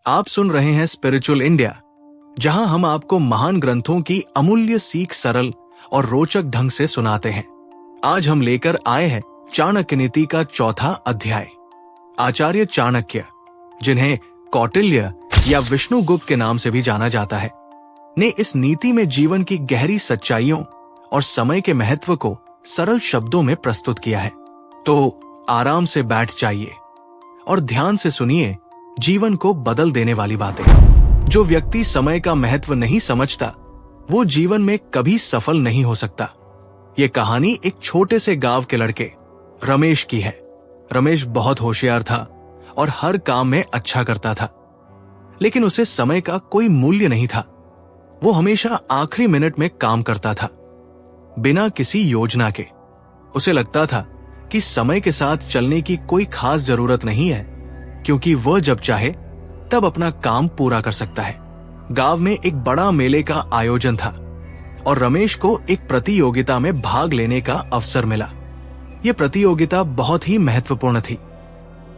आप सुन रहे हैं स्पिरिचुअल इंडिया, जहां हम आपको महान ग्रंथों की अमूल्य सीख सरल और रोचक ढंग से सुनाते हैं। आज हम लेकर आए हैं चाणक्य नीति का चौथा अध्याय। आचार्य चाणक्य, जिन्हें कौटिल्य या विष्णुगुप्त के नाम से भी जाना जाता है, ने इस नीति में जीवन की गहरी सच्चाइयों और समय के महत्व को सरल शब्दों में प्रस्तुत किया है। तो आराम से बैठ जाइए और ध्यान से सुनिए जीवन को बदल देने वाली बातें। जो व्यक्ति समय का महत्व नहीं समझता, वो जीवन में कभी सफल नहीं हो सकता। ये कहानी एक छोटे से गांव के लड़के रमेश की है। रमेश बहुत होशियार था और हर काम में अच्छा करता था, लेकिन उसे समय का कोई मूल्य नहीं था। वो हमेशा आखिरी मिनट में काम करता था, बिना किसी योजना के। उसे लगता था कि समय के साथ चलने की कोई खास जरूरत नहीं है, क्योंकि वह जब चाहे तब अपना काम पूरा कर सकता है। गांव में एक बड़ा मेले का आयोजन था और रमेश को एक प्रतियोगिता में भाग लेने का अवसर मिला। यह प्रतियोगिता बहुत ही महत्वपूर्ण थी,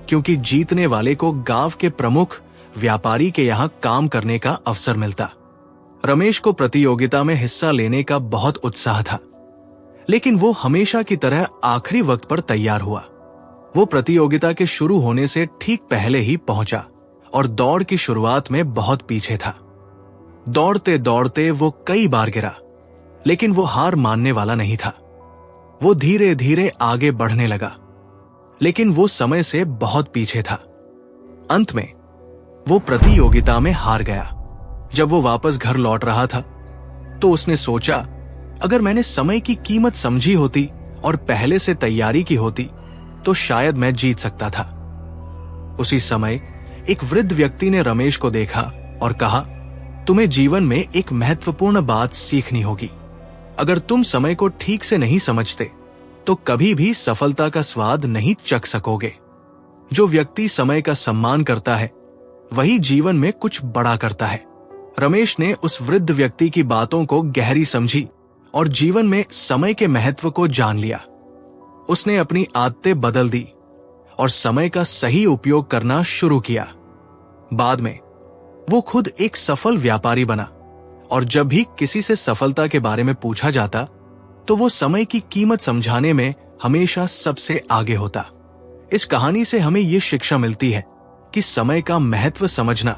क्योंकि जीतने वाले को गांव के प्रमुख व्यापारी के यहाँ काम करने का अवसर मिलता। रमेश को प्रतियोगिता में हिस्सा लेने का बहुत उत्साह था, लेकिन वो हमेशा की तरह आखिरी वक्त पर तैयार हुआ। वो प्रतियोगिता के शुरू होने से ठीक पहले ही पहुंचा और दौड़ की शुरुआत में बहुत पीछे था। दौड़ते दौड़ते वो कई बार गिरा, लेकिन वो हार मानने वाला नहीं था। वो धीरे धीरे आगे बढ़ने लगा, लेकिन वो समय से बहुत पीछे था। अंत में वो प्रतियोगिता में हार गया। जब वो वापस घर लौट रहा था, तो उसने सोचा, अगर मैंने समय की कीमत समझी होती और पहले से तैयारी की होती, तो शायद मैं जीत सकता था। उसी समय एक वृद्ध व्यक्ति ने रमेश को देखा और कहा, तुम्हें जीवन में एक महत्वपूर्ण बात सीखनी होगी। अगर तुम समय को ठीक से नहीं समझते, तो कभी भी सफलता का स्वाद नहीं चख सकोगे। जो व्यक्ति समय का सम्मान करता है, वही जीवन में कुछ बड़ा करता है। रमेश ने उस वृद्ध व्यक्ति की बातों को गहरी समझी और जीवन में समय के महत्व को जान लिया। उसने अपनी आदतें बदल दी और समय का सही उपयोग करना शुरू किया। बाद में वो खुद एक सफल व्यापारी बना और जब भी किसी से सफलता के बारे में पूछा जाता, तो वो समय की कीमत समझाने में हमेशा सबसे आगे होता। इस कहानी से हमें ये शिक्षा मिलती है कि समय का महत्व समझना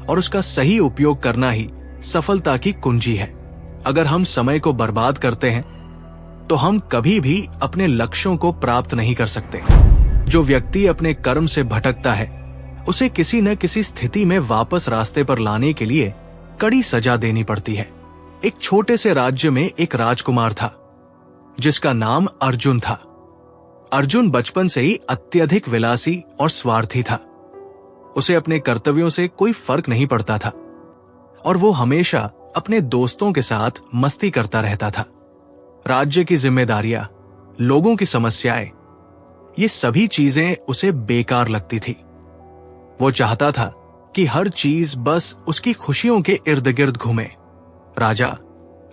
और उसका सही उपयोग करना ही सफलता की कुंजी है। अगर हम समय को बर्बाद करते हैं, तो हम कभी भी अपने लक्ष्यों को प्राप्त नहीं कर सकते। जो व्यक्ति अपने कर्म से भटकता है, उसे किसी न किसी स्थिति में वापस रास्ते पर लाने के लिए कड़ी सजा देनी पड़ती है। एक छोटे से राज्य में एक राजकुमार था, जिसका नाम अर्जुन था। अर्जुन बचपन से ही अत्यधिक विलासी और स्वार्थी था। उसे अपने कर्तव्यों से कोई फर्क नहीं पड़ता था और वो हमेशा अपने दोस्तों के साथ मस्ती करता रहता था। राज्य की जिम्मेदारियां, लोगों की समस्याएं, ये सभी चीजें उसे बेकार लगती थी। वो चाहता था कि हर चीज बस उसकी खुशियों के इर्द गिर्द घूमे। राजा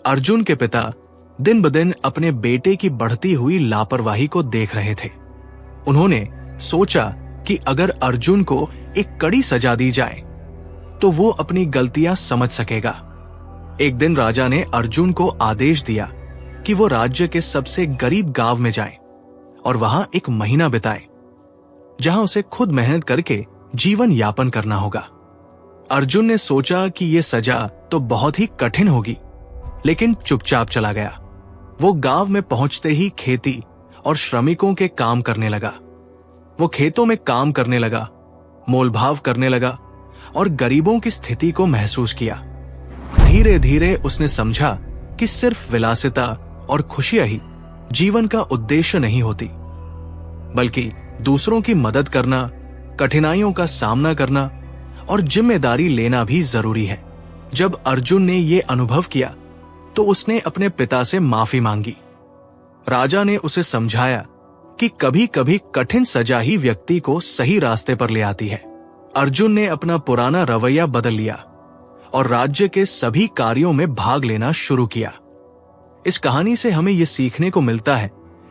अर्जुन के पिता दिन ब दिन अपने बेटे की बढ़ती हुई लापरवाही को देख रहे थे। उन्होंने सोचा कि अगर अर्जुन को एक कड़ी सजा दी जाए, तो वो अपनी गलतियां समझ सकेगा। एक दिन राजा ने अर्जुन को आदेश दिया कि वो राज्य के सबसे गरीब गांव में जाए और वहां एक महीना बिताए, जहां उसे खुद मेहनत करके जीवन यापन करना होगा। अर्जुन ने सोचा कि यह सजा तो बहुत ही कठिन होगी, लेकिन चुपचाप चला गया। वो गांव में पहुंचते ही खेती और श्रमिकों के काम करने लगा। वो खेतों में काम करने लगा, मोलभाव करने लगा और गरीबों की स्थिति को महसूस किया। धीरे धीरे उसने समझा कि सिर्फ विलासिता और खुशियां ही जीवन का उद्देश्य नहीं होती, बल्कि दूसरों की मदद करना, कठिनाइयों का सामना करना और जिम्मेदारी लेना भी जरूरी है। जब अर्जुन ने यह अनुभव किया, तो उसने अपने पिता से माफी मांगी। राजा ने उसे समझाया कि कभी कभी कठिन सजा ही व्यक्ति को सही रास्ते पर ले आती है। अर्जुन ने अपना पुराना रवैया बदल लिया और राज्य के सभी कार्यों में भाग लेना शुरू किया। इस कहानी से हमें यह सीखने को मिलता है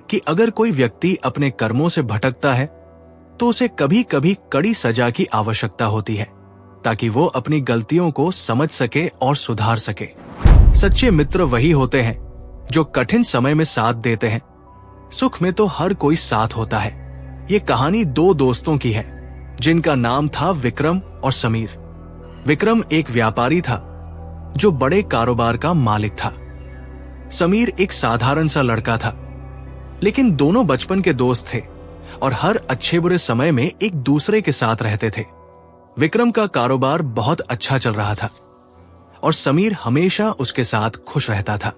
कि अगर कोई व्यक्ति अपने कर्मों से भटकता है, तो उसे कभी कभी कड़ी सजा की आवश्यकता होती है। ताकि वो अपनी गलतियों को समझ सके और सुधार सके। सच्चे मित्र वही होते हैं जो कठिन समय में साथ देते हैं। सुख में तो हर कोई साथ होता है। ये कहानी दो दोस्तों की है जिनका नाम था विक्रम और समीर। विक्रम एक व्यापारी था जो बड़े कारोबार का मालिक था। समीर एक साधारण सा लड़का था, लेकिन दोनों बचपन के दोस्त थे और हर अच्छे बुरे समय में एक दूसरे के साथ रहते थे। विक्रम का कारोबार बहुत अच्छा चल रहा था और समीर हमेशा उसके साथ खुश रहता था।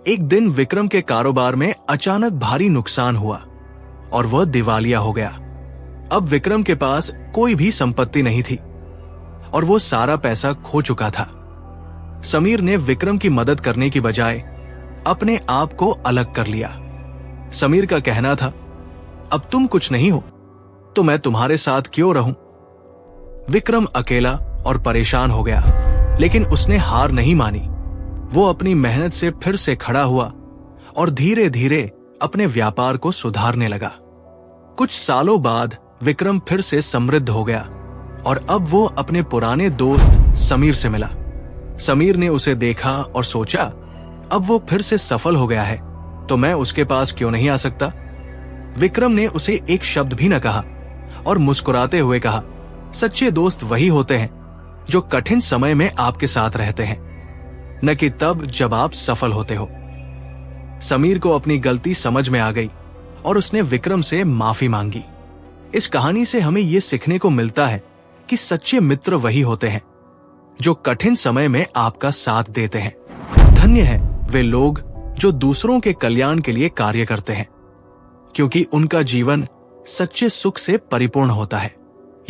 एक दिन विक्रम के कारोबार में अचानक भारी नुकसान हुआ और वह दिवालिया हो गया। अब विक्रम के पास कोई भी संपत्ति नहीं थी और वो सारा पैसा खो चुका था। समीर ने विक्रम की मदद करने की बजाय अपने आप को अलग कर लिया। समीर का कहना था, अब तुम कुछ नहीं हो तो मैं तुम्हारे साथ क्यों रहूं? विक्रम अकेला और परेशान हो गया, लेकिन उसने हार नहीं मानी। वो अपनी मेहनत से फिर से खड़ा हुआ और धीरे धीरे अपने व्यापार को सुधारने लगा। कुछ सालों बाद विक्रम फिर से समृद्ध हो गया और अब वो अपने पुराने दोस्त समीर से मिला। समीर ने उसे देखा और सोचा, अब वो फिर से सफल हो गया है तो मैं उसके पास क्यों नहीं आ सकता? विक्रम ने उसे एक शब्द भी न कहा और मुस्कुराते हुए कहा, सच्चे दोस्त वही होते हैं जो कठिन समय में आपके साथ रहते हैं, न कि तब जब आप सफल होते हो। समीर को अपनी गलती समझ में आ गई और उसने विक्रम से माफी मांगी। इस कहानी से हमें यह सीखने को मिलता है कि सच्चे मित्र वही होते हैं जो कठिन समय में आपका साथ देते हैं। धन्य है वे लोग जो दूसरों के कल्याण के लिए कार्य करते हैं, क्योंकि उनका जीवन सच्चे सुख से परिपूर्ण होता है।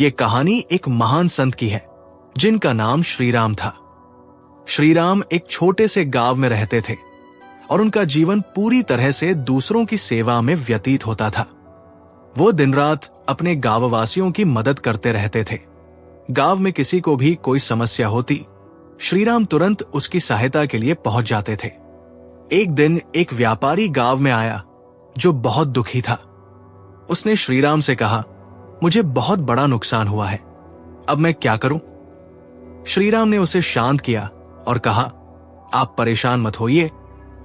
ये कहानी एक महान संत की है जिनका नाम श्री राम था। श्री राम एक छोटे से गांव में रहते थे और उनका जीवन पूरी तरह से दूसरों की सेवा में व्यतीत होता था। वो दिन रात अपने गांववासियों की मदद करते रहते थे। गांव में किसी को भी कोई समस्या होती, श्री राम तुरंत उसकी सहायता के लिए पहुंच जाते थे। एक दिन एक व्यापारी गांव में आया जो बहुत दुखी था। उसने श्री राम से कहा, मुझे बहुत बड़ा नुकसान हुआ है, अब मैं क्या करूं? श्री राम ने उसे शांत किया और कहा, आप परेशान मत होइए,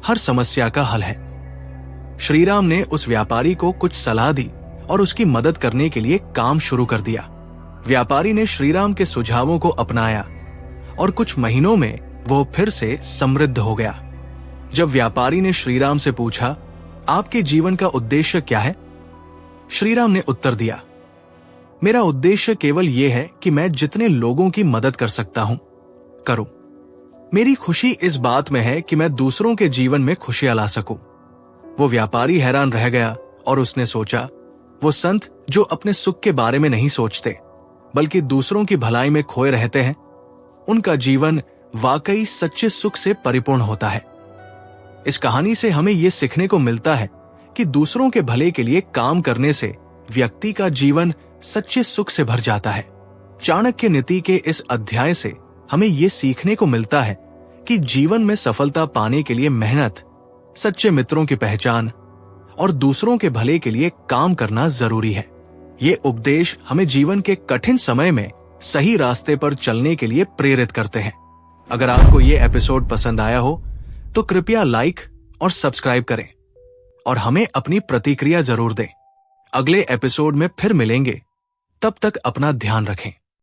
हर समस्या का हल है। श्री राम ने उस व्यापारी को कुछ सलाह दी और उसकी मदद करने के लिए काम शुरू कर दिया। व्यापारी ने श्री राम के सुझावों को अपनाया और कुछ महीनों में वो फिर से समृद्ध हो गया। जब व्यापारी ने श्री राम से पूछा, आपके जीवन का उद्देश्य क्या है? श्री राम ने उत्तर दिया, मेरा उद्देश्य केवल यह है कि मैं जितने लोगों की मदद कर सकता हूं करूं। मेरी खुशी इस बात में है कि मैं दूसरों के जीवन में खुशियां ला सकूं। वो व्यापारी हैरान रह गया और उसने सोचा, वो संत जो अपने सुख के बारे में नहीं सोचते बल्कि दूसरों की भलाई में खोए रहते हैं, उनका जीवन वाकई सच्चे सुख से परिपूर्ण होता है। इस कहानी से हमें यह सीखने को मिलता है कि दूसरों के भले के लिए काम करने से व्यक्ति का जीवन सच्चे सुख से भर जाता है। चाणक्य नीति के इस अध्याय से हमें यह सीखने को मिलता है कि जीवन में सफलता पाने के लिए मेहनत, सच्चे मित्रों की पहचान और दूसरों के भले के लिए काम करना जरूरी है। ये उपदेश हमें जीवन के कठिन समय में सही रास्ते पर चलने के लिए प्रेरित करते हैं। अगर आपको ये एपिसोड पसंद आया हो तो कृपया लाइक और सब्सक्राइब करें और हमें अपनी प्रतिक्रिया जरूर दें। अगले एपिसोड में फिर मिलेंगे, तब तक अपना ध्यान रखें।